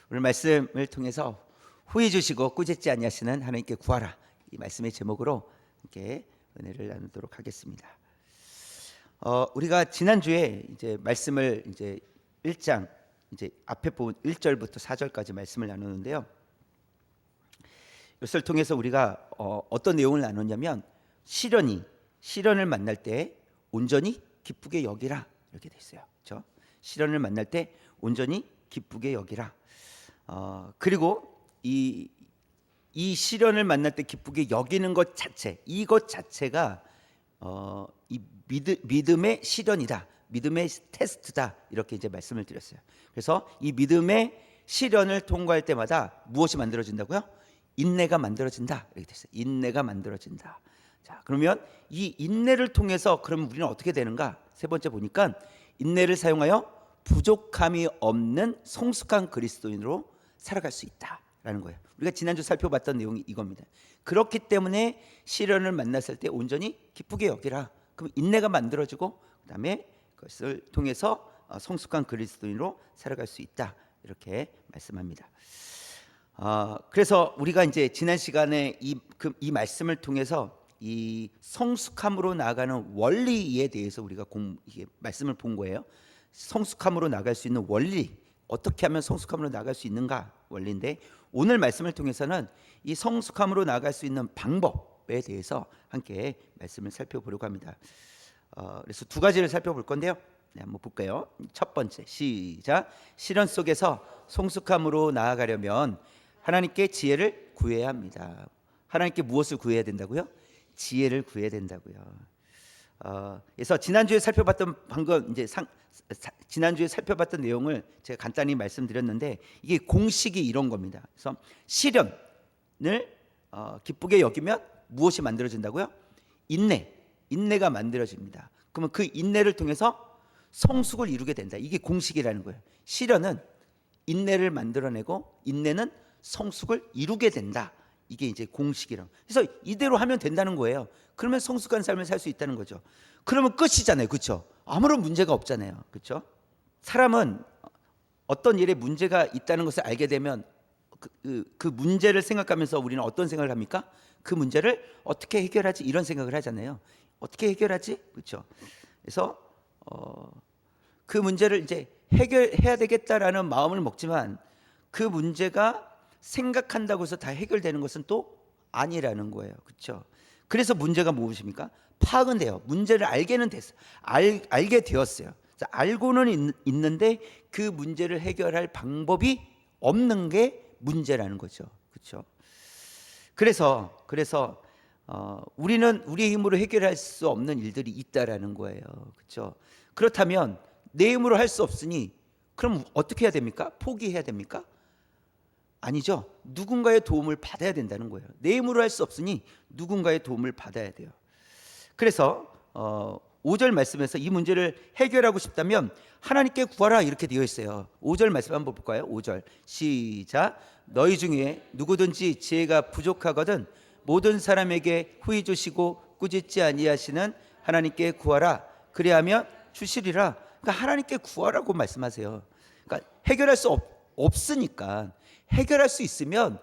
오늘 말씀을 통해서 후회 주시고 꾸짖지 아니하시는 하나님께 구하라, 이 말씀의 제목으로 함께 은혜를 나누도록 하겠습니다. 우리가 지난주에 이제 말씀을 이제 1장 이제 앞에 본 1절부터 4절까지 말씀을 나누는데요. 이것을 통해서 우리가 어떤 내용을 나눴냐면 시련을 만날 때 온전히 기쁘게 여기라, 이렇게 돼 있어요. 그렇죠? 시련을 만날 때 온전히 기쁘게 여기라. 그리고 이 시련을 만날 때 기쁘게 여기는 것 자체, 이것 자체가 이 믿음의 시련이다, 믿음의 테스트다, 이렇게 이제 말씀을 드렸어요. 그래서 이 믿음의 시련을 통과할 때마다 무엇이 만들어진다고요? 인내가 만들어진다, 이렇게 됐어요. 인내가 만들어진다. 자, 그러면 이 인내를 통해서 그럼 우리는 어떻게 되는가? 세 번째 보니까 인내를 사용하여 부족함이 없는 성숙한 그리스도인으로 살아갈 수 있다라는 거예요. 우리가 지난주 살펴봤던 내용이 이겁니다. 그렇기 때문에 시련을 만났을 때 온전히 기쁘게 여기라. 그럼 인내가 만들어지고 그다음에 그것을 통해서 성숙한 그리스도인으로 살아갈 수 있다, 이렇게 말씀합니다. 그래서 우리가 이제 지난 시간에 이 말씀을 통해서 이 성숙함으로 나아가는 원리에 대해서 우리가 말씀을 본 거예요. 성숙함으로 나갈 수 있는 원리, 어떻게 하면 성숙함으로 나갈 수 있는가, 원리인데 오늘 말씀을 통해서는 이 성숙함으로 나갈 수 있는 방법에 대해서 함께 말씀을 살펴보려고 합니다. 그래서 두 가지를 살펴볼 건데요. 네, 한번 볼까요? 첫 번째, 시작. 시련 속에서 성숙함으로 나아가려면 하나님께 지혜를 구해야 합니다. 하나님께 무엇을 구해야 된다고요? 지혜를 구해야 된다고요. 그래서 지난주에 살펴봤던 지난주에 살펴봤던 내용을 제가 간단히 말씀드렸는데, 이게 공식이 이런 겁니다. 그래서 시련을 기쁘게 여기면 무엇이 만들어진다고요? 인내가 만들어집니다. 그러면 그 인내를 통해서 성숙을 이루게 된다. 이게 공식이라는 거예요. 시련은 인내를 만들어내고 인내는 성숙을 이루게 된다. 이게 이제 공식이라고. 그래서 이대로 하면 된다는 거예요. 그러면 성숙한 삶을 살 수 있다는 거죠. 그러면 끝이잖아요. 그렇죠? 아무런 문제가 없잖아요. 그렇죠? 사람은 어떤 일에 문제가 있다는 것을 알게 되면 그 문제를 생각하면서 우리는 어떤 생각을 합니까? 그 문제를 어떻게 해결하지? 이런 생각을 하잖아요. 어떻게 해결하지? 그렇죠? 그래서 그 문제를 이제 해결해야 되겠다라는 마음을 먹지만 그 문제가 생각한다고 해서 다 해결되는 것은 또 아니라는 거예요. 그렇죠? 그래서 문제가 무엇입니까? 파악은 돼요. 문제를 알게는 됐어요. 알게 되었어요. 알고는 있는데 그 문제를 해결할 방법이 없는 게 문제라는 거죠. 그렇죠? 그래서 우리는 우리의 힘으로 해결할 수 없는 일들이 있다라는 거예요. 그렇죠? 그렇다면 내 힘으로 할 수 없으니 그럼 어떻게 해야 됩니까? 포기해야 됩니까? 아니죠. 누군가의 도움을 받아야 된다는 거예요. 내 힘으로 할 수 없으니 누군가의 도움을 받아야 돼요. 그래서 5절 말씀에서 이 문제를 해결하고 싶다면 하나님께 구하라, 이렇게 되어 있어요. 5절 말씀 한번 볼까요? 5절 시작. 너희 중에 누구든지 지혜가 부족하거든 모든 사람에게 후히 주시고 꾸짖지 아니하시는 하나님께 구하라, 그리하면 주시리라. 그러니까 하나님께 구하라고 말씀하세요. 그러니까 해결할 수 없으니까 해결할 수 있으면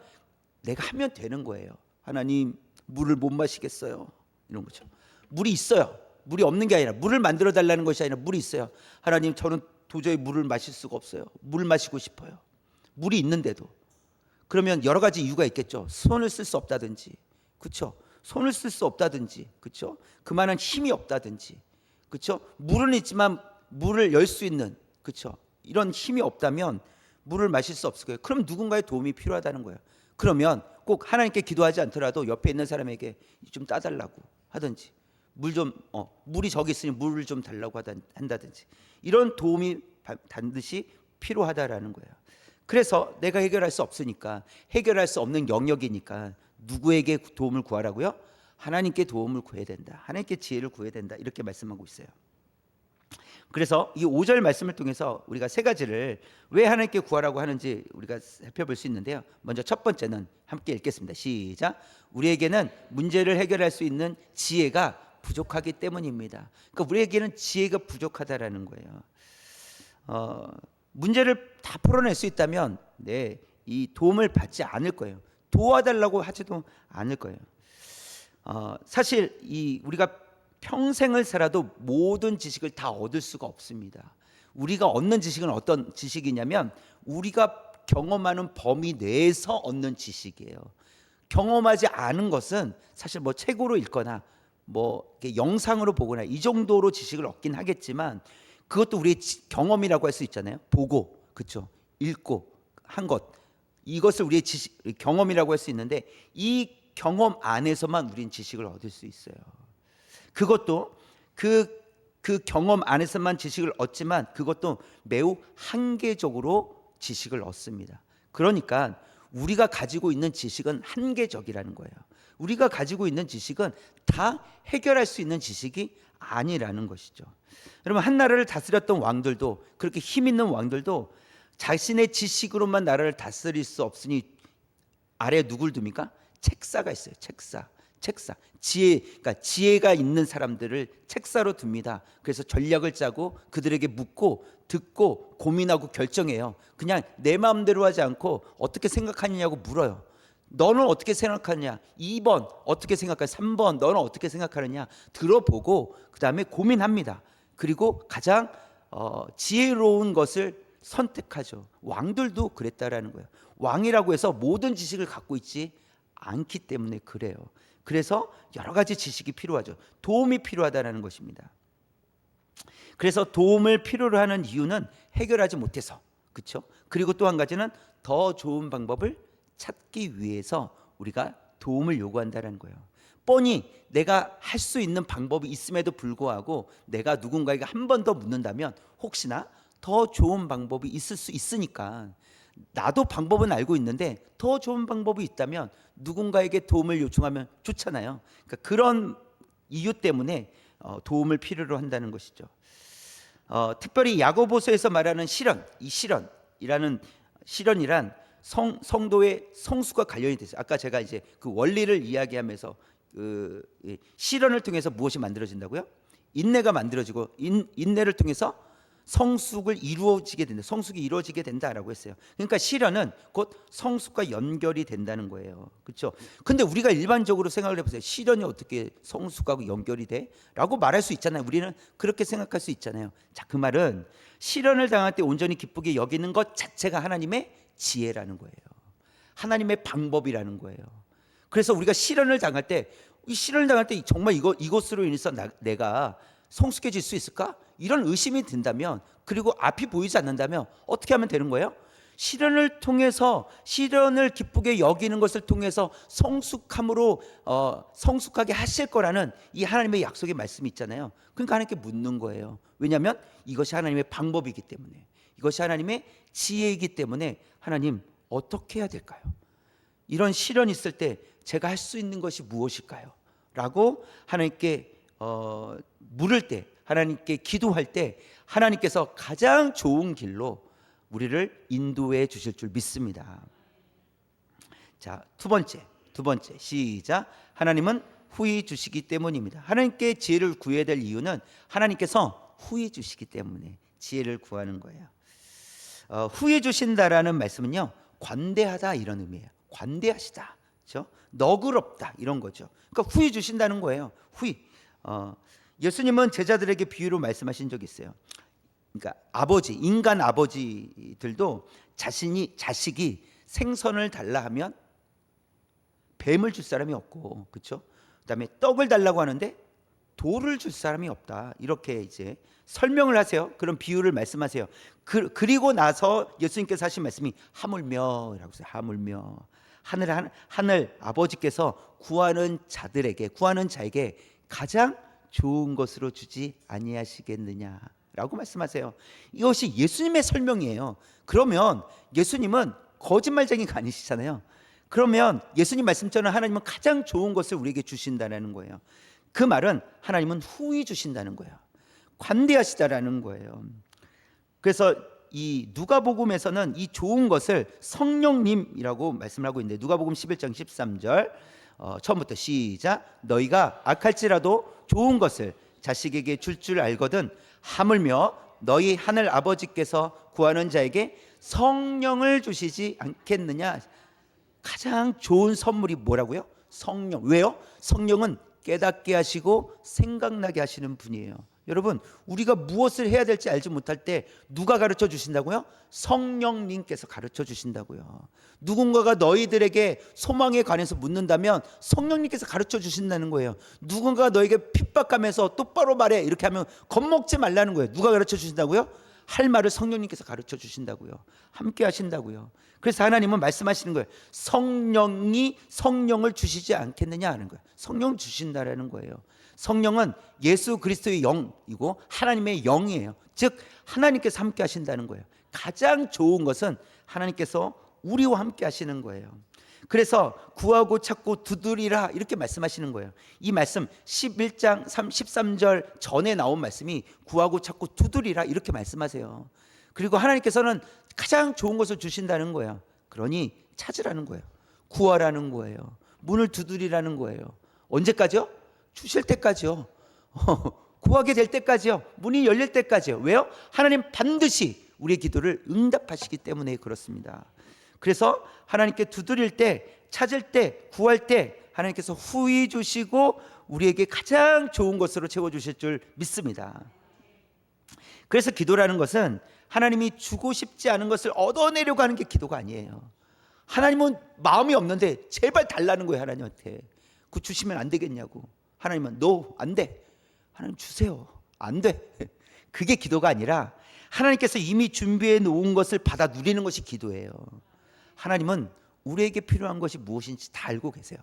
내가 하면 되는 거예요. 하나님, 물을 못 마시겠어요, 이런 거죠. 물이 있어요. 물이 없는 게 아니라, 물을 만들어 달라는 것이 아니라 물이 있어요. 하나님, 저는 도저히 물을 마실 수가 없어요. 물 마시고 싶어요. 물이 있는데도. 그러면 여러 가지 이유가 있겠죠. 손을 쓸 수 없다든지, 그렇죠? 손을 쓸 수 없다든지, 그렇죠? 그만한 힘이 없다든지, 그렇죠? 물은 있지만 물을 열 수 있는, 그렇죠? 이런 힘이 없다면 물을 마실 수 없을 거예요. 그럼 누군가의 도움이 필요하다는 거예요. 그러면 꼭 하나님께 기도하지 않더라도 옆에 있는 사람에게 좀 따달라고 하든지, 물이 저기 있으니 물을 좀 달라고 한다든지, 이런 도움이 반드시 필요하다라는 거예요. 그래서 내가 해결할 수 없으니까, 해결할 수 없는 영역이니까 누구에게 도움을 구하라고요? 하나님께 도움을 구해야 된다. 하나님께 지혜를 구해야 된다. 이렇게 말씀하고 있어요. 그래서 이 5절 말씀을 통해서 우리가 세 가지를 왜 하나님께 구하라고 하는지 우리가 살펴볼 수 있는데요. 먼저 첫 번째는 함께 읽겠습니다. 시작. 우리에게는 문제를 해결할 수 있는 지혜가 부족하기 때문입니다. 그러니까 우리에게는 지혜가 부족하다라는 거예요. 문제를 다 풀어낼 수 있다면 이 도움을 받지 않을 거예요. 도와달라고 하지도 않을 거예요. 사실 우리가 평생을 살아도 모든 지식을 다 얻을 수가 없습니다. 우리가 얻는 지식은 어떤 지식이냐면 우리가 경험하는 범위 내에서 얻는 지식이에요. 경험하지 않은 것은 사실 뭐 책으로 읽거나 뭐 이렇게 영상으로 보거나 이 정도로 지식을 얻긴 하겠지만 그것도 우리의 경험이라고 할 수 있잖아요. 보고, 그렇죠? 읽고 한 것, 이것을 우리의 경험이라고 할 수 있는데 이 경험 안에서만 우리는 지식을 얻을 수 있어요. 그것도 그 경험 안에서만 지식을 얻지만 그것도 매우 한계적으로 지식을 얻습니다. 그러니까 우리가 가지고 있는 지식은 한계적이라는 거예요. 우리가 가지고 있는 지식은 다 해결할 수 있는 지식이 아니라는 것이죠. 여러분, 한 나라를 다스렸던 왕들도, 그렇게 힘 있는 왕들도 자신의 지식으로만 나라를 다스릴 수 없으니 아래에 누굴 둡니까? 책사가 있어요. 책사. 그러니까 지혜가 있는 사람들을 책사로 둡니다. 그래서 전략을 짜고 그들에게 묻고 듣고 고민하고 결정해요. 그냥 내 마음대로 하지 않고 어떻게 생각하느냐고 물어요. 너는 어떻게 생각하느냐? 2번 어떻게 생각하냐? 3번 너는 어떻게 생각하느냐? 들어보고 그 다음에 고민합니다. 그리고 가장 지혜로운 것을 선택하죠. 왕들도 그랬다라는 거예요. 왕이라고 해서 모든 지식을 갖고 있지 않기 때문에 그래요. 그래서 여러 가지 지식이 필요하죠. 도움이 필요하다는 것입니다. 그래서 도움을 필요로 하는 이유는 해결하지 못해서, 그렇죠? 그리고 또 한 가지는 더 좋은 방법을 찾기 위해서 우리가 도움을 요구한다는 거예요. 뻔히 내가 할 수 있는 방법이 있음에도 불구하고 내가 누군가에게 한 번 더 묻는다면 혹시나 더 좋은 방법이 있을 수 있으니까, 나도 방법은 알고 있는데 더 좋은 방법이 있다면 누군가에게 도움을 요청하면 좋잖아요. 그러니까 그런 이유 때문에 도움을 필요로 한다는 것이죠. 특별히 야고보서에서 말하는 실현, 이 실현이란 성도의 성수가 관련이 됐어요. 아까 제가 이제 그 원리를 이야기하면서 실현을 통해서 무엇이 만들어진다고요? 인내가 만들어지고 인내를 통해서 성숙이 이루어지게 된다라고 했어요. 그러니까 실현은 곧 성숙과 연결이 된다는 거예요. 그렇죠? 근데 우리가 일반적으로 생각을 해보세요. 실현이 어떻게 성숙하고 연결이 돼? 라고 말할 수 있잖아요. 우리는 그렇게 생각할 수 있잖아요. 자, 그 말은 실현을 당할 때 온전히 기쁘게 여기는 것 자체가 하나님의 지혜라는 거예요. 하나님의 방법이라는 거예요. 그래서 우리가 실현을 당할 때 정말 이것으로 인해서 내가 성숙해질 수 있을까? 이런 의심이 든다면, 그리고 앞이 보이지 않는다면 어떻게 하면 되는 거예요? 실현을 기쁘게 여기는 것을 통해서 성숙하게 하실 거라는 이 하나님의 약속의 말씀이 있잖아요. 그러니까 하나님께 묻는 거예요. 왜냐하면 이것이 하나님의 방법이기 때문에, 이것이 하나님의 지혜이기 때문에, 하나님 어떻게 해야 될까요? 이런 실현이 있을 때 제가 할 수 있는 것이 무엇일까요? 라고 하나님께 물을 때, 하나님께 기도할 때 하나님께서 가장 좋은 길로 우리를 인도해 주실 줄 믿습니다. 자, 두 번째 시작. 하나님은 후히 주시기 때문입니다. 하나님께 지혜를 구해야 될 이유는 하나님께서 후히 주시기 때문에 지혜를 구하는 거예요. 후히 주신다라는 말씀은요, 관대하다 이런 의미예요. 관대하시다, 그렇죠? 너그럽다 이런 거죠. 그러니까 후히 주신다는 거예요. 후히. 예수님은 제자들에게 비유로 말씀하신 적이 있어요. 그러니까 인간 아버지들도 자식이 생선을 달라 하면 뱀을 줄 사람이 없고, 그렇죠? 그다음에 떡을 달라고 하는데 돌을 줄 사람이 없다. 이렇게 이제 설명을 하세요. 그런 비유를 말씀하세요. 그리고 나서 예수님께서 하신 말씀이 하물며라고 했어요. 하물며. 하늘 아버지께서 구하는 자에게 가장 좋은 것으로 주지 아니하시겠느냐라고 말씀하세요. 이것이 예수님의 설명이에요. 그러면 예수님은 거짓말쟁이가 아니시잖아요. 그러면 예수님 말씀처럼 하나님은 가장 좋은 것을 우리에게 주신다는 거예요. 그 말은 하나님은 후히 주신다는 거예요. 관대하시다라는 거예요. 그래서 이 누가복음에서는 이 좋은 것을 성령님이라고 말씀을 하고 있는데, 누가복음 11장 13절 처음부터 시작. 너희가 악할지라도 좋은 것을 자식에게 줄 알거든 하물며 너희 하늘 아버지께서 구하는 자에게 성령을 주시지 않겠느냐. 가장 좋은 선물이 뭐라고요? 성령. 왜요? 성령은 깨닫게 하시고 생각나게 하시는 분이에요. 여러분, 우리가 무엇을 해야 될지 알지 못할 때 누가 가르쳐 주신다고요? 성령님께서 가르쳐 주신다고요. 누군가가 너희들에게 소망에 관해서 묻는다면 성령님께서 가르쳐 주신다는 거예요. 누군가가 너에게 핍박하면서 똑바로 말해 이렇게 하면 겁먹지 말라는 거예요. 누가 가르쳐 주신다고요? 할 말을 성령님께서 가르쳐 주신다고요. 함께 하신다고요. 그래서 하나님은 말씀하시는 거예요. 성령이 성령을 주시지 않겠느냐 하는 거예요. 성령 주신다라는 거예요. 성령은 예수 그리스도의 영이고 하나님의 영이에요. 즉 하나님께서 함께 하신다는 거예요. 가장 좋은 것은 하나님께서 우리와 함께 하시는 거예요. 그래서 구하고 찾고 두드리라 이렇게 말씀하시는 거예요. 이 말씀 11장 13절 전에 나온 말씀이 구하고 찾고 두드리라 이렇게 말씀하세요. 그리고 하나님께서는 가장 좋은 것을 주신다는 거예요. 그러니 찾으라는 거예요. 구하라는 거예요. 문을 두드리라는 거예요. 언제까지요? 주실 때까지요. 구하게 될 때까지요. 문이 열릴 때까지요. 왜요? 하나님 반드시 우리의 기도를 응답하시기 때문에 그렇습니다. 그래서 하나님께 두드릴 때, 찾을 때, 구할 때 하나님께서 후히 주시고 우리에게 가장 좋은 것으로 채워주실 줄 믿습니다. 그래서 기도라는 것은 하나님이 주고 싶지 않은 것을 얻어내려고 하는 게 기도가 아니에요. 하나님은 마음이 없는데 제발 달라는 거예요. 하나님한테 그거 주시면 안 되겠냐고. 하나님은 너 안 돼. 하나님 주세요. 안 돼. 그게 기도가 아니라 하나님께서 이미 준비해 놓은 것을 받아 누리는 것이 기도예요. 하나님은 우리에게 필요한 것이 무엇인지 다 알고 계세요.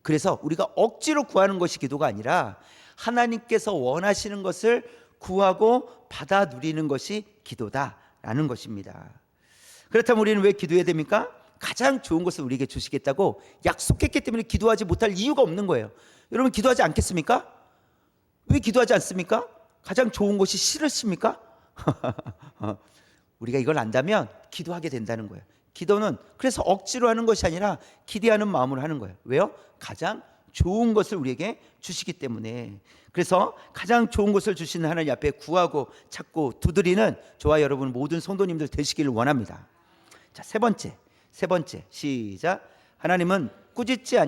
그래서 우리가 억지로 구하는 것이 기도가 아니라 하나님께서 원하시는 것을 구하고 받아 누리는 것이 기도다라는 것입니다. 그렇다면 우리는 왜 기도해야 됩니까? 가장 좋은 것을 우리에게 주시겠다고 약속했기 때문에 기도하지 못할 이유가 없는 거예요. 여러분 기도하지 않겠습니까? 왜 기도하지 않습니까? 가장 좋은 것이 싫으십니까? 우리가 이걸 안다면 기도하게 된다는 거예요. 기도는 그래서 억지로 하는 것이 아니라 기대하는 마음으로 하는 거예요. 왜요? 가장 좋은 것을 우리에게 주시기 때문에. 그래서 가장 좋은 것을 주시는 하나님 앞에 구하고 찾고 두드리는 저와 여러분 모든 성도님들 되시기를 원합니다. 자, 세 번째 시작. 하나님은 꾸짖지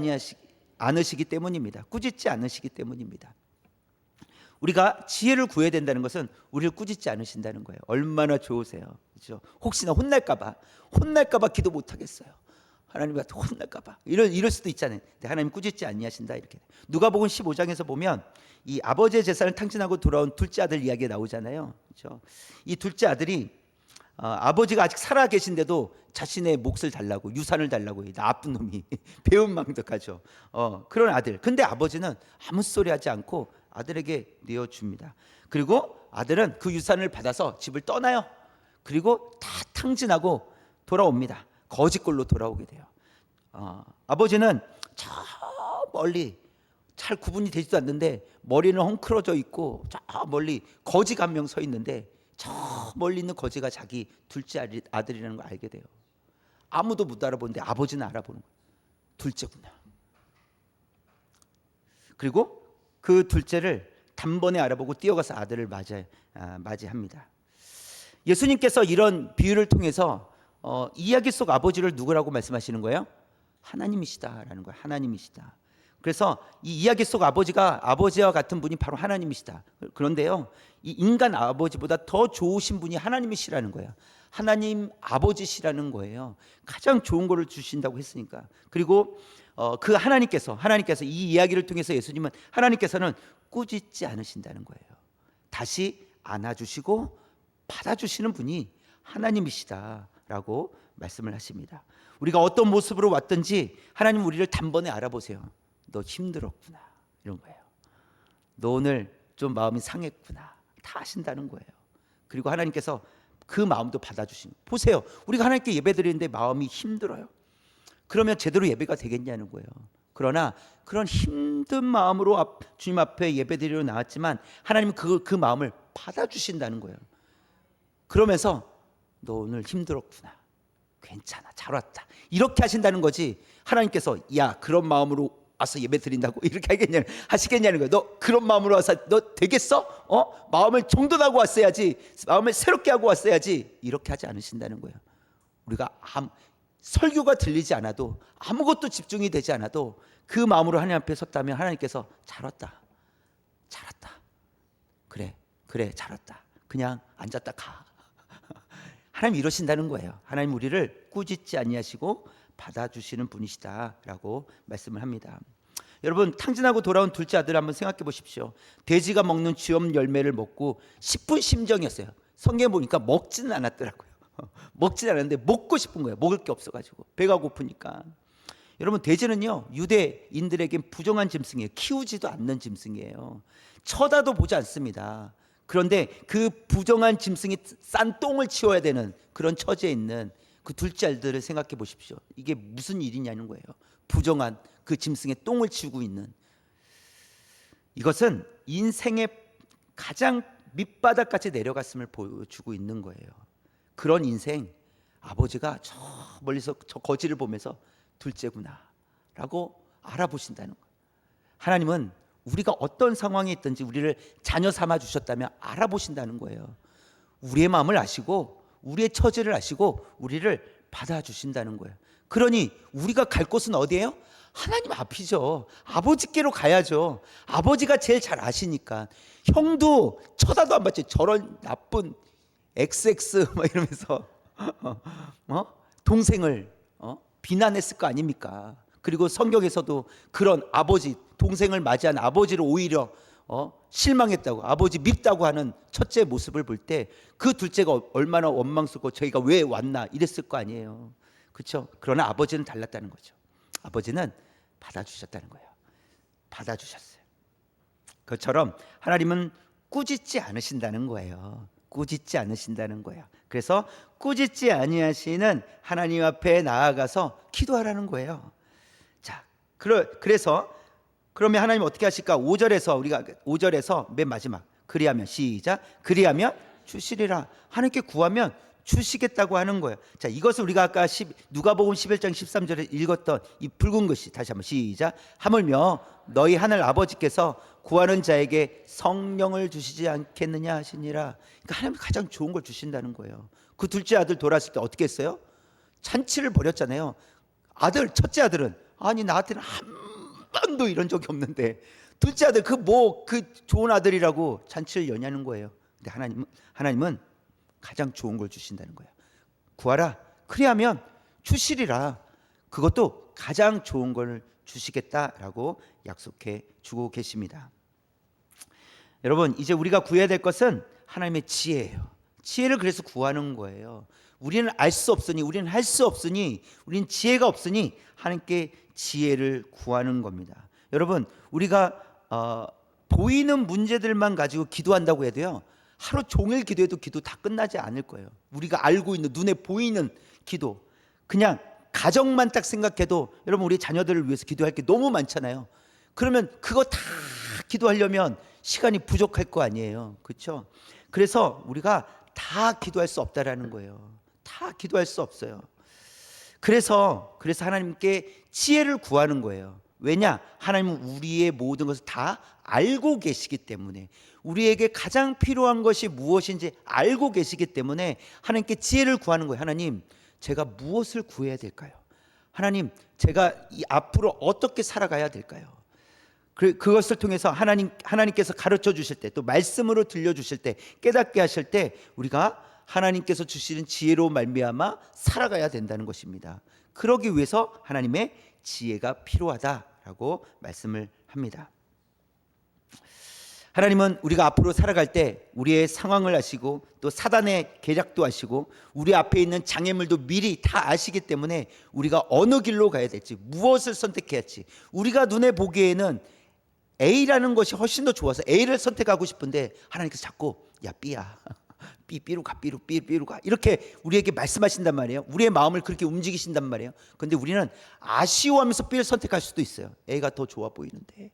않으시기 때문입니다. 꾸짖지 않으시기 때문입니다. 우리가 지혜를 구해야 된다는 것은 우리를 꾸짖지 않으신다는 거예요. 얼마나 좋으세요. 그렇죠? 혹시나 혼날까봐 기도 못하겠어요. 하나님한테 혼날까봐 이럴 수도 있잖아요. 근데 하나님 꾸짖지 아니하신다 이렇게. 누가복음 15장에서 보면 이 아버지의 제사를 탕진하고 돌아온 둘째 아들 이야기가 나오잖아요. 그렇죠? 이 둘째 아들이 아버지가 아직 살아 계신데도 자신의 몫을 달라고, 유산을 달라고, 나쁜 놈이 배은망덕하죠. 그런 아들. 근데 아버지는 아무 소리 하지 않고 아들에게 내어줍니다. 그리고 아들은 그 유산을 받아서 집을 떠나요. 그리고 다 탕진하고 돌아옵니다. 거지꼴로 돌아오게 돼요. 아버지는 저 멀리 잘 구분이 되지도 않는데 머리는 헝클어져 있고 저 멀리 거지가 한 명 서 있는데 저 멀리 있는 거지가 자기 둘째 아들이라는 걸 알게 돼요. 아무도 못 알아보는데 아버지는 알아보는 거예요. 둘째구나. 그리고 그 둘째를 단번에 알아보고 뛰어가서 아들을 맞이합니다. 예수님께서 이런 비유를 통해서 이야기 속 아버지를 누구라고 말씀하시는 거예요? 하나님이시다라는 거예요. 하나님이시다. 그래서 이 이야기 속 아버지와 같은 분이 바로 하나님이시다. 그런데요, 이 인간 아버지보다 더 좋으신 분이 하나님이시라는 거예요. 하나님 아버지시라는 거예요. 가장 좋은 거를 주신다고 했으니까. 그리고 그 하나님께서 이 이야기를 통해서 예수님은 하나님께서는 꾸짖지 않으신다는 거예요. 다시 안아주시고 받아주시는 분이 하나님이시다라고 말씀을 하십니다. 우리가 어떤 모습으로 왔든지 하나님 우리를 단번에 알아보세요. 너 힘들었구나 이런 거예요. 너 오늘 좀 마음이 상했구나 다 아신다는 거예요. 그리고 하나님께서 그 마음도 받아주시는 거예요. 보세요. 우리가 하나님께 예배드리는데 마음이 힘들어요. 그러면 제대로 예배가 되겠냐는 거예요. 그러나 그런 힘든 마음으로 주님 앞에 예배드리러 나왔지만 하나님은 그 마음을 받아주신다는 거예요. 그러면서 너 오늘 힘들었구나, 괜찮아, 잘 왔다, 이렇게 하신다는 거지. 하나님께서 야 그런 마음으로 와서 예배 드린다고 이렇게 하시겠냐는 거예요. 너 그런 마음으로 와서 너 되겠어? 마음을 정돈하고 왔어야지, 마음을 새롭게 하고 왔어야지, 이렇게 하지 않으신다는 거예요. 우리가 설교가 들리지 않아도, 아무것도 집중이 되지 않아도 그 마음으로 하나님 앞에 섰다면 하나님께서 잘 왔다, 잘 왔다, 그래 잘 왔다, 그냥 앉았다 가. 하나님 이러신다는 거예요. 하나님 우리를 꾸짖지 아니하시고 받아주시는 분이시다라고 말씀을 합니다. 여러분, 탕진하고 돌아온 둘째 아들 한번 생각해 보십시오. 돼지가 먹는 쥐엄 열매를 먹고 10분 심정이었어요. 성경에 보니까 먹지는 않았더라고요. 먹지는 않았는데 먹고 싶은 거예요. 먹을 게 없어가지고, 배가 고프니까. 여러분, 돼지는요 유대인들에겐 부정한 짐승이에요. 키우지도 않는 짐승이에요. 쳐다도 보지 않습니다. 그런데 그 부정한 짐승이 싼 똥을 치워야 되는 그런 처지에 있는 그 둘째 아들을 생각해 보십시오. 이게 무슨 일이냐는 거예요. 부정한 그 짐승의 똥을 치우고 있는, 이것은 인생의 가장 밑바닥까지 내려갔음을 보여주고 있는 거예요. 그런 인생, 아버지가 저 멀리서 저 거지를 보면서 둘째구나 라고 알아보신다는 거예요. 하나님은 우리가 어떤 상황에 있든지 우리를 자녀 삼아 주셨다면 알아보신다는 거예요. 우리의 마음을 아시고 우리의 처지를 아시고 우리를 받아주신다는 거예요. 그러니 우리가 갈 곳은 어디예요? 하나님 앞이죠. 아버지께로 가야죠. 아버지가 제일 잘 아시니까. 형도 쳐다도 안 봤지. 저런 나쁜 XX 막 이러면서 동생을 비난했을 거 아닙니까? 그리고 성경에서도 그런 아버지, 동생을 맞이한 아버지를 오히려 실망했다고, 아버지 밉다고 하는 첫째 모습을 볼 때 그 둘째가 얼마나 원망스럽고 저희가 왜 왔나 이랬을 거 아니에요. 그렇죠? 그러나 아버지는 달랐다는 거죠. 아버지는 받아주셨다는 거예요. 받아주셨어요. 그것처럼 하나님은 꾸짖지 않으신다는 거예요. 꾸짖지 않으신다는 거예요. 그래서 꾸짖지 아니하시는 하나님 앞에 나아가서 기도하라는 거예요. 자, 그래서 그러면 하나님 어떻게 하실까? 5절에서 우리가 5절에서 맨 마지막, 그리하면 시작, 그리하면 주시리라. 하나님께 구하면 주시겠다고 하는 거예요. 자, 이것을 우리가 아까 누가복음 11장 13절에 읽었던 이 붉은 글씨 다시 한번 시작. 하물며 너희 하늘 아버지께서 구하는 자에게 성령을 주시지 않겠느냐 하시니라. 그러니까 하나님이 가장 좋은 걸 주신다는 거예요. 그 둘째 아들 돌아왔을 때 어떻게 했어요? 잔치를 벌였잖아요. 첫째 아들은 아니 나한테는 한 번도 이런 적이 없는데 둘째 아들 그 좋은 아들이라고 잔치를 여냐는 거예요. 근데 하나님은 가장 좋은 걸 주신다는 거예요. 구하라. 그리하면 주시리라. 그것도 가장 좋은 걸 주시겠다라고 약속해 주고 계십니다. 여러분, 이제 우리가 구해야 될 것은 하나님의 지혜예요. 지혜를 그래서 구하는 거예요. 우리는 알 수 없으니, 우리는 할 수 없으니, 우리는 지혜가 없으니 하나님께 지혜를 구하는 겁니다. 여러분, 우리가 보이는 문제들만 가지고 기도한다고 해도요, 하루 종일 기도해도 기도 다 끝나지 않을 거예요. 우리가 알고 있는 눈에 보이는 기도, 그냥 가정만 딱 생각해도 여러분 우리 자녀들을 위해서 기도할 게 너무 많잖아요. 그러면 그거 다 기도하려면 시간이 부족할 거 아니에요. 그렇죠? 그래서 우리가 다 기도할 수 없다라는 거예요. 다 기도할 수 없어요. 그래서 하나님께 지혜를 구하는 거예요. 왜냐? 하나님은 우리의 모든 것을 다 알고 계시기 때문에, 우리에게 가장 필요한 것이 무엇인지 알고 계시기 때문에 하나님께 지혜를 구하는 거예요. 하나님, 제가 무엇을 구해야 될까요? 하나님, 제가 앞으로 어떻게 살아가야 될까요? 그것을 통해서 하나님께서 가르쳐 주실 때, 또 말씀으로 들려주실 때, 깨닫게 하실 때 우리가 하나님께서 주시는 지혜로 말미암아 살아가야 된다는 것입니다. 그러기 위해서 하나님의 지혜가 필요하다라고 말씀을 합니다. 하나님은 우리가 앞으로 살아갈 때 우리의 상황을 아시고 또 사단의 계략도 아시고 우리 앞에 있는 장애물도 미리 다 아시기 때문에 우리가 어느 길로 가야 될지, 무엇을 선택해야 할지, 우리가 눈에 보기에는 A라는 것이 훨씬 더 좋아서 A를 선택하고 싶은데 하나님께서 자꾸 야 B야, B로 가, B로 가, 이렇게 우리에게 말씀하신단 말이에요. 우리의 마음을 그렇게 움직이신단 말이에요. 그런데 우리는 아쉬워하면서 B를 선택할 수도 있어요. A가 더 좋아 보이는데.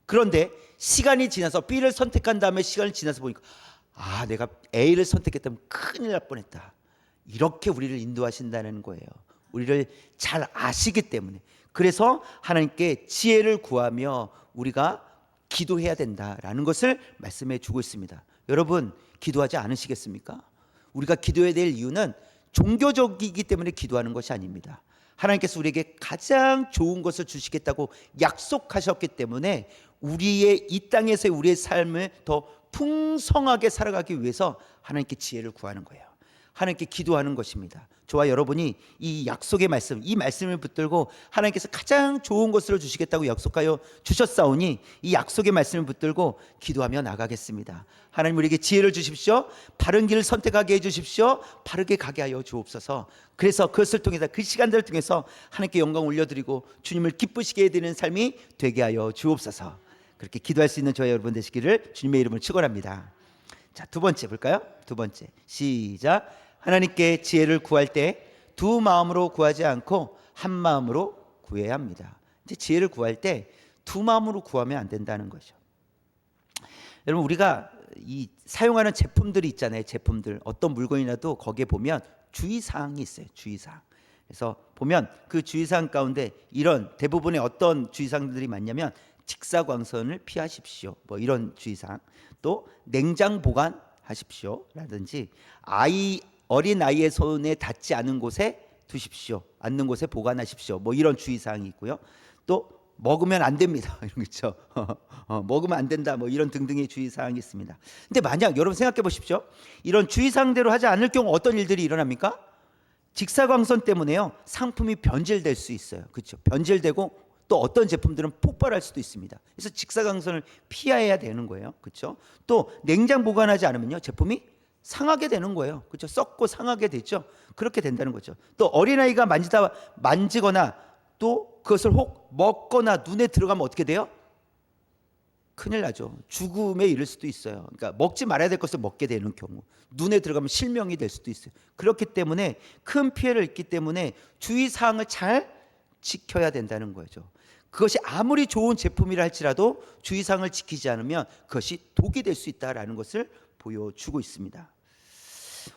그런데 시간이 지나서 B를 선택한 다음에 시간이 지나서 보니까 아, 내가 A를 선택했다면 큰일 날 뻔했다. 이렇게 우리를 인도하신다는 거예요. 우리를 잘 아시기 때문에. 그래서 하나님께 지혜를 구하며 우리가 기도해야 된다라는 것을 말씀해 주고 있습니다. 여러분, 기도하지 않으시겠습니까? 우리가 기도해야 될 이유는 종교적이기 때문에 기도하는 것이 아닙니다. 하나님께서 우리에게 가장 좋은 것을 주시겠다고 약속하셨기 때문에 우리의 이 땅에서의 우리의 삶을 더 풍성하게 살아가기 위해서 하나님께 지혜를 구하는 거예요. 하나님께 기도하는 것입니다. 저와 여러분이 이 약속의 말씀, 이 말씀을 붙들고 하나님께서 가장 좋은 것을 주시겠다고 약속하여 주셨사오니 이 약속의 말씀을 붙들고 기도하며 나가겠습니다. 하나님, 우리에게 지혜를 주십시오. 바른 길을 선택하게 해주십시오. 바르게 가게 하여 주옵소서. 그래서 그것을 통해서, 그 시간들을 통해서 하나님께 영광 올려드리고 주님을 기쁘시게 해드리는 삶이 되게 하여 주옵소서. 그렇게 기도할 수 있는 저와 여러분 되시기를 주님의 이름으로 축원합니다. 자, 두 번째 볼까요? 두 번째, 시작. 하나님께 지혜를 구할 때 두 마음으로 구하지 않고 한 마음으로 구해야 합니다. 이제 지혜를 구할 때 두 마음으로 구하면 안 된다는 거죠. 여러분, 우리가 이 사용하는 제품들이 있잖아요. 제품들, 어떤 물건이라도 거기에 보면 주의사항이 있어요. 주의사항. 그래서 보면 그 주의사항 가운데 이런 대부분의 어떤 주의사항들이 많냐면 직사광선을 피하십시오, 뭐 이런 주의사항. 또 냉장 보관하십시오 라든지 어린 아이의 손에 닿지 않은 곳에 두십시오, 않는 곳에 보관하십시오, 뭐 이런 주의사항이 있고요. 또 먹으면 안 됩니다, 이런 거 있죠. 먹으면 안 된다, 뭐 이런 등등의 주의사항이 있습니다. 근데 만약 여러분 생각해 보십시오. 이런 주의사항대로 하지 않을 경우 어떤 일들이 일어납니까? 직사광선 때문에요, 상품이 변질될 수 있어요. 그렇죠? 변질되고 또 어떤 제품들은 폭발할 수도 있습니다. 그래서 직사광선을 피해야 되는 거예요. 그렇죠? 또 냉장 보관하지 않으면요, 제품이 상하게 되는 거예요. 그렇죠? 썩고 상하게 되죠. 그렇게 된다는 거죠. 또 어린아이가 만지거나 또 그것을 혹 먹거나 눈에 들어가면 어떻게 돼요? 큰일 나죠. 죽음에 이를 수도 있어요. 그러니까 먹지 말아야 될 것을 먹게 되는 경우, 눈에 들어가면 실명이 될 수도 있어요. 그렇기 때문에 큰 피해를 입기 때문에 주의사항을 잘 지켜야 된다는 거죠. 그것이 아무리 좋은 제품이라 할지라도 주의사항을 지키지 않으면 그것이 독이 될 수 있다는 것을 보여주고 있습니다.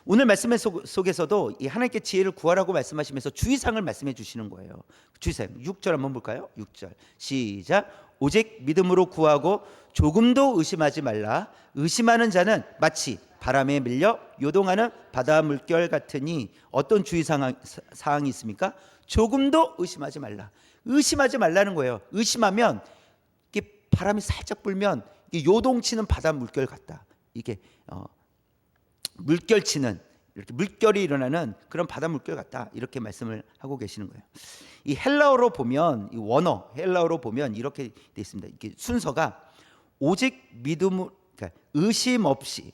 오늘 말씀 속에서도 이 하나님께 지혜를 구하라고 말씀하시면서 주의사항을 말씀해 주시는 거예요. 주의사항 6절 한번 볼까요? 6절 시작. 오직 믿음으로 구하고 조금도 의심하지 말라. 의심하는 자는 마치 바람에 밀려 요동하는 바다 물결 같으니. 어떤 주의사항이 있습니까? 조금도 의심하지 말라. 의심하지 말라는 거예요. 의심하면 이게 바람이 살짝 불면 이게 요동치는 바다 물결 같다. 이게 물결치는, 이렇게 물결이 일어나는 그런 바다 물결 같다, 이렇게 말씀을 하고 계시는 거예요. 이 헬라어로 보면, 이 원어 헬라어로 보면 이렇게 돼 있습니다. 이게 순서가 오직 믿음, 그러니까 의심 없이,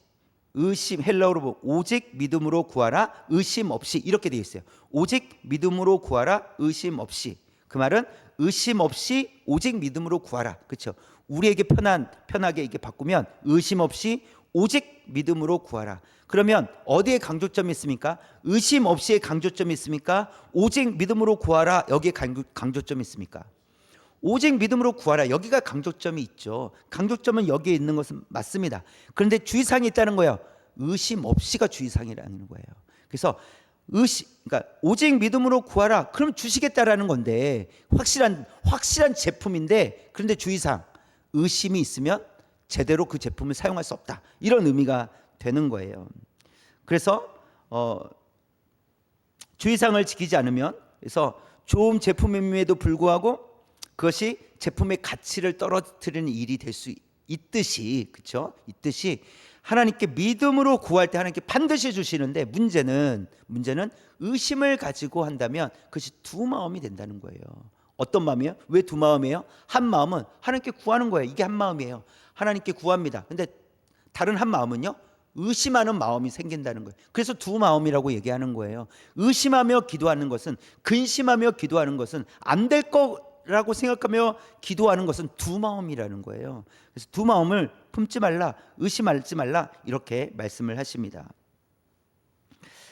헬라어로 보면 오직 믿음으로 구하라, 의심 없이, 이렇게 되어 있어요. 오직 믿음으로 구하라, 의심 없이. 그 말은 의심 없이 오직 믿음으로 구하라. 그렇죠? 우리에게 편하게 이게 바꾸면 의심 없이 오직 믿음으로 구하라. 그러면 어디에 강조점이 있습니까? 의심 없이의 강조점이 있습니까? 오직 믿음으로 구하라, 여기에 강조점이 있습니까? 오직 믿음으로 구하라, 여기가 강조점이 있죠. 강조점은 여기에 있는 것은 맞습니다. 그런데 주의사항이 있다는 거예요. 의심 없이가 주의사항이라는 거예요. 그래서 그러니까 오직 믿음으로 구하라, 그럼 주시겠다라는 건데, 확실한 제품인데, 그런데 주의사항, 의심이 있으면 제대로 그 제품을 사용할 수 없다, 이런 의미가 되는 거예요. 그래서 주의사항을 지키지 않으면, 그래서 좋은 제품임에도 불구하고 그것이 제품의 가치를 떨어뜨리는 일이 될 수 있듯이, 그렇죠? 있듯이 하나님께 믿음으로 구할 때 하나님께 반드시 주시는데, 문제는 의심을 가지고 한다면 그것이 두 마음이 된다는 거예요. 어떤 마음이에요? 왜 두 마음이에요? 한 마음은 하나님께 구하는 거예요. 이게 한 마음이에요. 하나님께 구합니다. 근데 다른 한 마음은요, 의심하는 마음이 생긴다는 거예요. 그래서 두 마음이라고 얘기하는 거예요. 의심하며 기도하는 것은, 근심하며 기도하는 것은, 안 될 거라고 생각하며 기도하는 것은 두 마음이라는 거예요. 그래서 두 마음을 품지 말라, 의심하지 말라, 이렇게 말씀을 하십니다.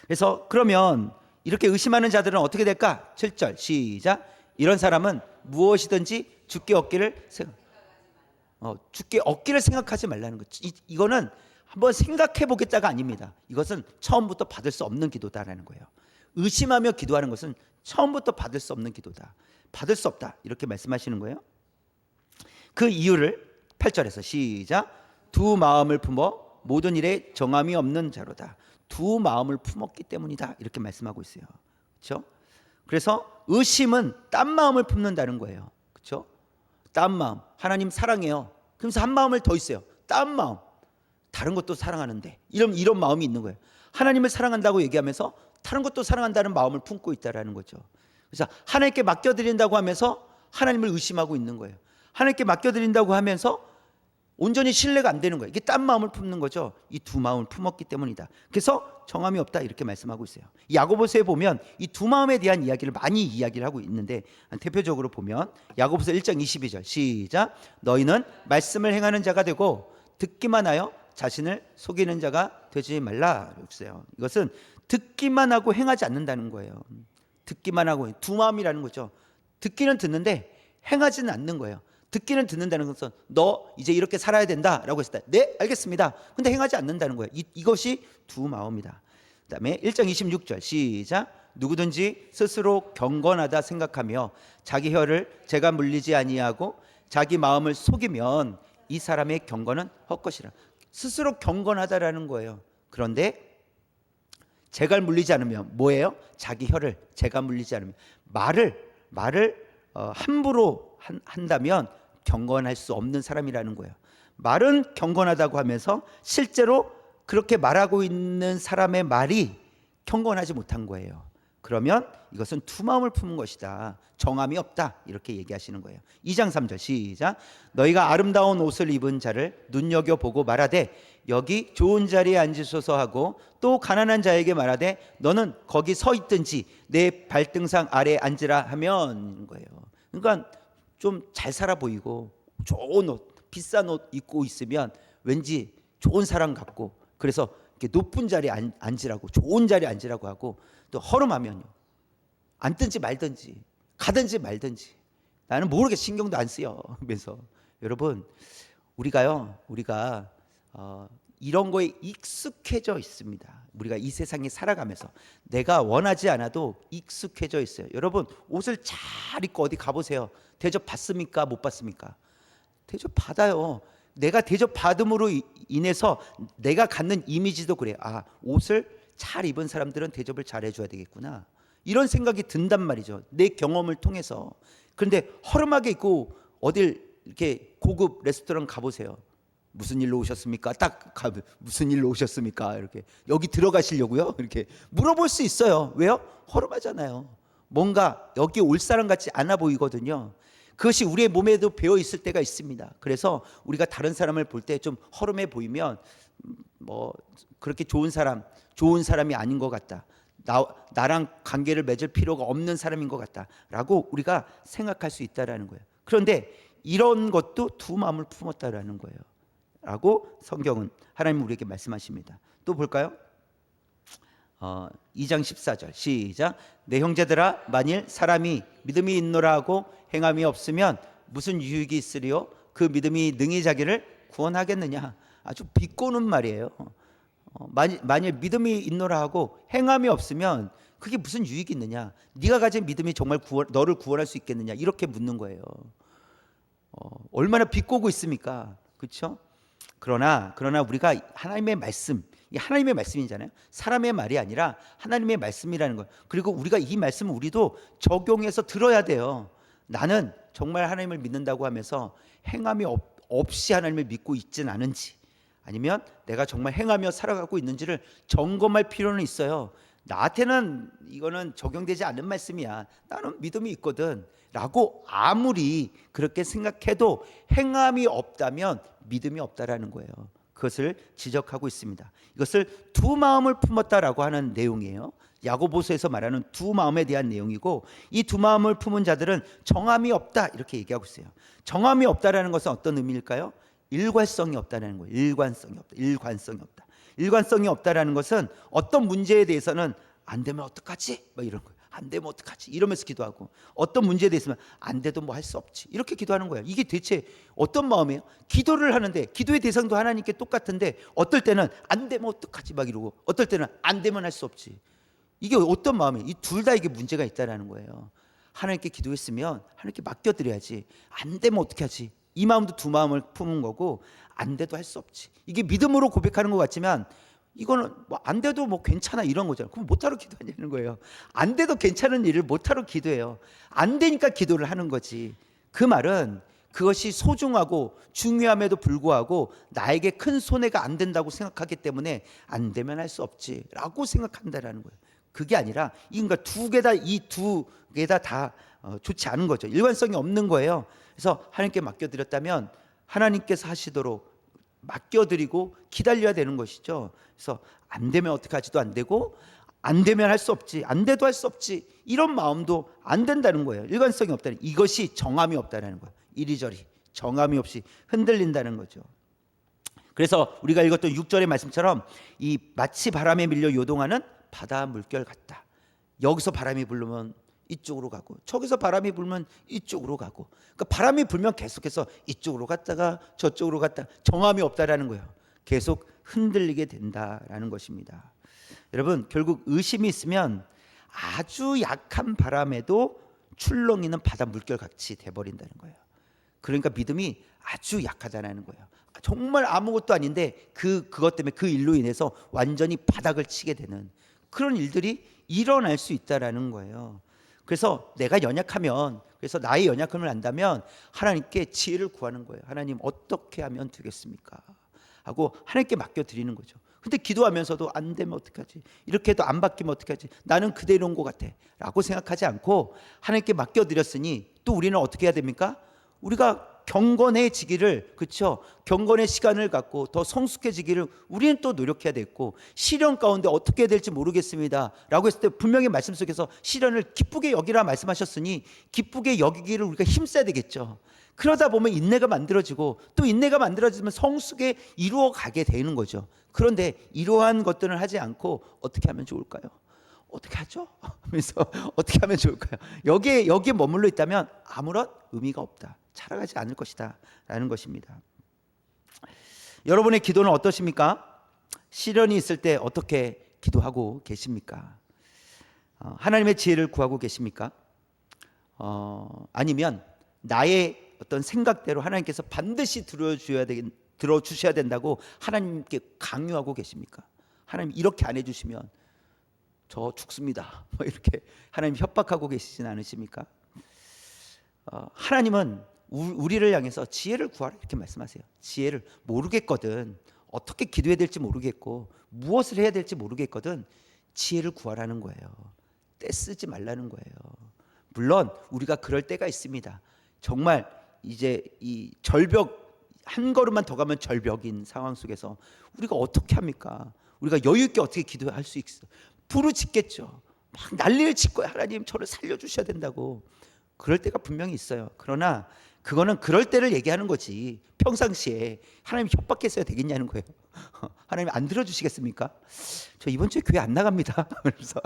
그래서 그러면 이렇게 의심하는 자들은 어떻게 될까? 7절 시작. 이런 사람은 무엇이든지 주께 얻기를 생각하지 말라는 거죠. 이거는 한번 생각해 보겠다가 아닙니다. 이것은 처음부터 받을 수 없는 기도다라는 거예요. 의심하며 기도하는 것은 처음부터 받을 수 없는 기도다. 받을 수 없다. 이렇게 말씀하시는 거예요. 그 이유를 8절에서 시작. 두 마음을 품어 모든 일에 정함이 없는 자로다. 두 마음을 품었기 때문이다. 이렇게 말씀하고 있어요. 그렇죠? 그래서 의심은 딴 마음을 품는다는 거예요. 그렇죠? 딴 마음. 하나님 사랑해요. 그러면서 한 마음을 더 있어요. 딴 마음. 다른 것도 사랑하는데 이런 마음이 있는 거예요. 하나님을 사랑한다고 얘기하면서 다른 것도 사랑한다는 마음을 품고 있다라는 거죠. 그래서 하나님께 맡겨드린다고 하면서 하나님을 의심하고 있는 거예요. 하나님께 맡겨드린다고 하면서 온전히 신뢰가 안 되는 거예요. 이게 딴 마음을 품는 거죠. 이 두 마음을 품었기 때문이다. 그래서 정함이 없다 이렇게 말씀하고 있어요. 야고보서에 보면 이 두 마음에 대한 이야기를 많이 이야기를 하고 있는데, 대표적으로 보면 야고보서 1장 22절 시작. 너희는 말씀을 행하는 자가 되고 듣기만 하여 자신을 속이는 자가 되지 말라. 그랬어요. 이것은 듣기만 하고 행하지 않는다는 거예요. 듣기만 하고, 두 마음이라는 거죠. 듣기는 듣는데 행하지는 않는 거예요. 듣기는 듣는다는 것은 너 이제 이렇게 살아야 된다라고 했을 때 네 알겠습니다. 근데 행하지 않는다는 거예요. 이것이 두 마음이다. 그 다음에 1장 26절 시작. 누구든지 스스로 경건하다 생각하며 자기 혀를 제가 물리지 아니하고 자기 마음을 속이면 이 사람의 경건은 헛것이라. 스스로 경건하다라는 거예요. 그런데 제가 물리지 않으면 뭐예요? 자기 혀를 제가 물리지 않으면 말을 함부로 한다면 경건할 수 없는 사람이라는 거예요. 말은 경건하다고 하면서 실제로 그렇게 말하고 있는 사람의 말이 경건하지 못한 거예요. 그러면 이것은 두 마음을 품은 것이다. 정함이 없다. 이렇게 얘기하시는 거예요. 2장 3절 시작. 너희가 아름다운 옷을 입은 자를 눈여겨보고 말하되 여기 좋은 자리에 앉으소서 하고 또 가난한 자에게 말하되 너는 거기 서 있든지 내 발등상 아래에 앉으라 하면 거예요. 그러니까 좀 잘 살아 보이고 좋은 옷, 비싼 옷 입고 있으면 왠지 좋은 사람 같고, 그래서 이렇게 높은 자리에 앉으라고, 좋은 자리에 앉으라고 하고, 또 허름하면요 앉든지 말든지 가든지 말든지 나는 모르게 신경도 안 쓰여. 그래서 여러분 우리가 이런 거에 익숙해져 있습니다. 우리가 이 세상에 살아가면서 내가 원하지 않아도 익숙해져 있어요. 여러분 옷을 잘 입고 어디 가보세요. 대접 받습니까? 못 받습니까? 대접 받아요. 내가 대접 받음으로 인해서 내가 갖는 이미지도 그래요. 아, 옷을 잘 입은 사람들은 대접을 잘 해줘야 되겠구나, 이런 생각이 든단 말이죠. 내 경험을 통해서. 그런데 허름하게 입고 어딜 이렇게 고급 레스토랑 가보세요. 무슨 일로 오셨습니까? 딱 가면 무슨 일로 오셨습니까? 이렇게 여기 들어가시려고요? 이렇게 물어볼 수 있어요. 왜요? 허름하잖아요. 뭔가 여기 올 사람 같지 않아 보이거든요. 그것이 우리의 몸에도 배어 있을 때가 있습니다. 그래서 우리가 다른 사람을 볼 때 좀 허름해 보이면 뭐 그렇게 좋은 사람이 아닌 것 같다, 나랑 관계를 맺을 필요가 없는 사람인 것 같다라고 우리가 생각할 수 있다라는 거예요. 그런데 이런 것도 두 마음을 품었다라는 거예요. 라고 성경은 하나님 우리에게 말씀하십니다. 또 볼까요? 2장 14절 시작. 내 형제들아 만일 사람이 믿음이 있노라 하고 행함이 없으면 무슨 유익이 있으리요? 그 믿음이 능히 자기를 구원하겠느냐. 아주 비꼬는 말이에요. 만일 믿음이 있노라 하고 행함이 없으면 그게 무슨 유익이 있느냐, 네가 가진 믿음이 정말 너를 구원할 수 있겠느냐, 이렇게 묻는 거예요. 얼마나 비꼬고 있습니까? 그렇죠? 그러나 우리가 하나님의 말씀, 이 하나님의 말씀이잖아요. 사람의 말이 아니라 하나님의 말씀이라는 거예요. 그리고 우리가 이 말씀을 우리도 적용해서 들어야 돼요. 나는 정말 하나님을 믿는다고 하면서 행함이 없이 하나님을 믿고 있진 않은지, 아니면 내가 정말 행하며 살아가고 있는지를 점검할 필요는 있어요. 나한테는 이거는 적용되지 않는 말씀이야, 나는 믿음이 있거든 라고 아무리 그렇게 생각해도 행함이 없다면 믿음이 없다라는 거예요. 그것을 지적하고 있습니다. 이것을 두 마음을 품었다라고 하는 내용이에요. 야고보서에서 말하는 두 마음에 대한 내용이고, 이 두 마음을 품은 자들은 정함이 없다 이렇게 얘기하고 있어요. 정함이 없다라는 것은 어떤 의미일까요? 일관성이 없다는 거예요. 일관성이 없다. 일관성이 없다라는 것은 어떤 문제에 대해서는 안 되면 어떡하지? 막 이런 거예요. 안 되면 어떡하지? 이러면서 기도하고, 어떤 문제에 대해서는 안 돼도 뭐 할 수 없지, 이렇게 기도하는 거예요. 이게 대체 어떤 마음이에요? 기도를 하는데 기도의 대상도 하나님께 똑같은데 어떨 때는 안 되면 어떡하지 막 이러고, 어떨 때는 안 되면 할 수 없지. 이게 어떤 마음이에요? 이 둘 다 이게 문제가 있다라는 거예요. 하나님께 기도했으면 하나님께 맡겨드려야지. 안 되면 어떻게 하지? 이 마음도 두 마음을 품은 거고, 안 돼도 할 수 없지. 이게 믿음으로 고백하는 것 같지만 이거는 뭐 안 돼도 뭐 괜찮아 이런 거잖아요. 그럼 못하러 기도하냐는 거예요. 안 돼도 괜찮은 일을 못하러 기도해요. 안 되니까 기도를 하는 거지. 그 말은 그것이 소중하고 중요함에도 불구하고 나에게 큰 손해가 안 된다고 생각하기 때문에 안 되면 할 수 없지라고 생각한다라는 거예요. 그게 아니라 이가 두 개 다, 이 두 개 다 좋지 않은 거죠. 일관성이 없는 거예요. 그래서 하나님께 맡겨드렸다면 하나님께서 하시도록 맡겨드리고 기다려야 되는 것이죠. 그래서 안 되면 어떻게 하지도 안 되고, 안 되면 할 수 없지, 안 돼도 할 수 없지, 이런 마음도 안 된다는 거예요. 일관성이 없다는, 이것이 정함이 없다는 거예요. 이리저리 정함이 없이 흔들린다는 거죠. 그래서 우리가 읽었던 6절의 말씀처럼 이 마치 바람에 밀려 요동하는 바다 물결 같다. 여기서 바람이 불면 이쪽으로 가고, 저기서 바람이 불면 이쪽으로 가고, 그러니까 바람이 불면 계속해서 이쪽으로 갔다가 저쪽으로 갔다, 정함이 없다라는 거예요. 계속 흔들리게 된다라는 것입니다. 여러분, 결국 의심이 있으면 아주 약한 바람에도 출렁이는 바다 물결 같이 돼버린다는 거예요. 그러니까 믿음이 아주 약하다는 거예요. 정말 아무것도 아닌데 그것 때문에, 그 일로 인해서 완전히 바닥을 치게 되는 그런 일들이 일어날 수 있다라는 거예요. 그래서 내가 연약하면, 그래서 나의 연약함을 안다면 하나님께 지혜를 구하는 거예요. 하나님 어떻게 하면 되겠습니까? 하고 하나님께 맡겨드리는 거죠. 근데 기도하면서도 안 되면 어떡하지? 이렇게 해도 안 바뀌면 어떡하지? 나는 그대로인 것 같아 라고 생각하지 않고 하나님께 맡겨드렸으니 또 우리는 어떻게 해야 됩니까? 우리가 경건해지기를, 그렇죠? 경건의 시간을 갖고 더 성숙해지기를 우리는 또 노력해야 되고, 시련 가운데 어떻게 해야 될지 모르겠습니다 라고 했을 때 분명히 말씀 속에서 시련을 기쁘게 여기라 말씀하셨으니 기쁘게 여기기를 우리가 힘써야 되겠죠. 그러다 보면 인내가 만들어지고, 또 인내가 만들어지면 성숙에 이루어 가게 되는 거죠. 그런데 이러한 것들을 하지 않고 어떻게 하면 좋을까요? 어떻게 하죠? 하면서 어떻게 하면 좋을까요? 여기에 머물러 있다면 아무런 의미가 없다, 자라가지 않을 것이다 라는 것입니다. 여러분의 기도는 어떠십니까? 시련이 있을 때 어떻게 기도하고 계십니까? 하나님의 지혜를 구하고 계십니까? 아니면 나의 어떤 생각대로 하나님께서 반드시 들어주셔야 된다고 하나님께 강요하고 계십니까? 하나님 이렇게 안 해주시면 저 죽습니다, 뭐 이렇게 하나님 협박하고 계시진 않으십니까? 하나님은 우리를 향해서 지혜를 구하라 이렇게 말씀하세요. 지혜를 모르겠거든, 어떻게 기도해야 될지 모르겠고 무엇을 해야 될지 모르겠거든 지혜를 구하라는 거예요. 떼쓰지 말라는 거예요. 물론 우리가 그럴 때가 있습니다. 정말 이제 이 절벽 한 걸음만 더 가면 절벽인 상황 속에서 우리가 어떻게 합니까? 우리가 여유 있게 어떻게 기도할 수 있어? 부르짖겠죠. 막 난리를 칠 거야. 하나님 저를 살려주셔야 된다고. 그럴 때가 분명히 있어요. 그러나 그거는 그럴 때를 얘기하는 거지, 평상시에 하나님 협박했어야 되겠냐는 거예요. 하나님 안 들어주시겠습니까? 저 이번 주에 교회 안 나갑니다. 그래서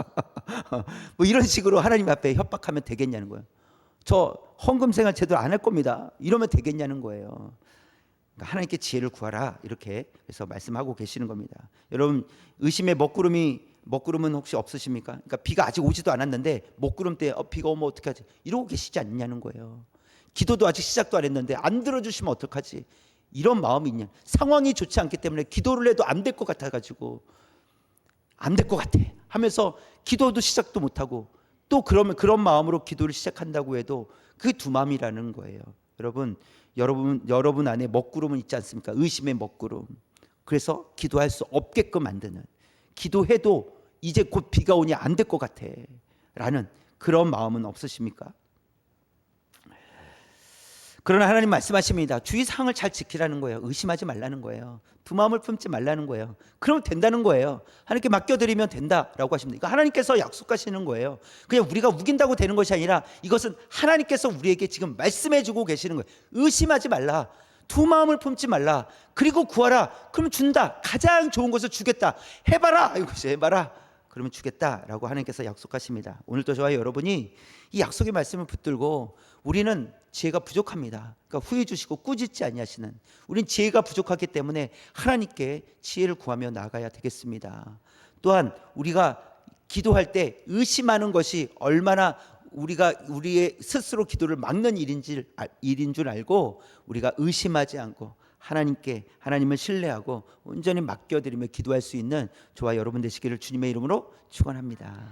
뭐 이런 식으로 하나님 앞에 협박하면 되겠냐는 거예요. 저 헌금 생활 제대로 안 할 겁니다, 이러면 되겠냐는 거예요. 그러니까 하나님께 지혜를 구하라 이렇게 해서 말씀하고 계시는 겁니다. 여러분, 의심의 먹구름은 혹시 없으십니까? 그러니까 비가 아직 오지도 않았는데 먹구름 때 비가 오면 어떡하지? 이러고 계시지 않냐는 거예요. 기도도 아직 시작도 안 했는데 안 들어주시면 어떡하지? 이런 마음이 있냐? 상황이 좋지 않기 때문에 기도를 해도 안 될 것 같아가지고 안 될 것 같아 하면서 기도도 시작도 못하고, 또 그러면 그런 마음으로 기도를 시작한다고 해도 그게 두 마음이라는 거예요. 여러분 안에 먹구름은 있지 않습니까? 의심의 먹구름. 그래서 기도할 수 없게끔 만드는, 기도해도 이제 곧 비가 오니 안 될 것 같아 라는 그런 마음은 없으십니까? 그러나 하나님 말씀하십니다. 주의사항을 잘 지키라는 거예요. 의심하지 말라는 거예요. 두 마음을 품지 말라는 거예요. 그러면 된다는 거예요. 하나님께 맡겨드리면 된다라고 하십니다. 이거 하나님께서 약속하시는 거예요. 그냥 우리가 우긴다고 되는 것이 아니라 이것은 하나님께서 우리에게 지금 말씀해주고 계시는 거예요. 의심하지 말라, 두 마음을 품지 말라, 그리고 구하라, 그러면 준다, 가장 좋은 것을 주겠다, 해봐라, 이것이 해봐라. 그러면 주겠다라고 하나님께서 약속하십니다. 오늘도 저와 여러분이 이 약속의 말씀을 붙들고 우리는 지혜가 부족합니다. 그러니까 후회 주시고 꾸짖지 아니하시는, 우린 지혜가 부족하기 때문에 하나님께 지혜를 구하며 나아가야 되겠습니다. 또한 우리가 기도할 때 의심하는 것이 얼마나 우리가 우리의 스스로 기도를 막는 일인 줄 알고 우리가 의심하지 않고 하나님께, 하나님을 신뢰하고 온전히 맡겨드리며 기도할 수 있는 저와 여러분 되시기를 주님의 이름으로 축원합니다.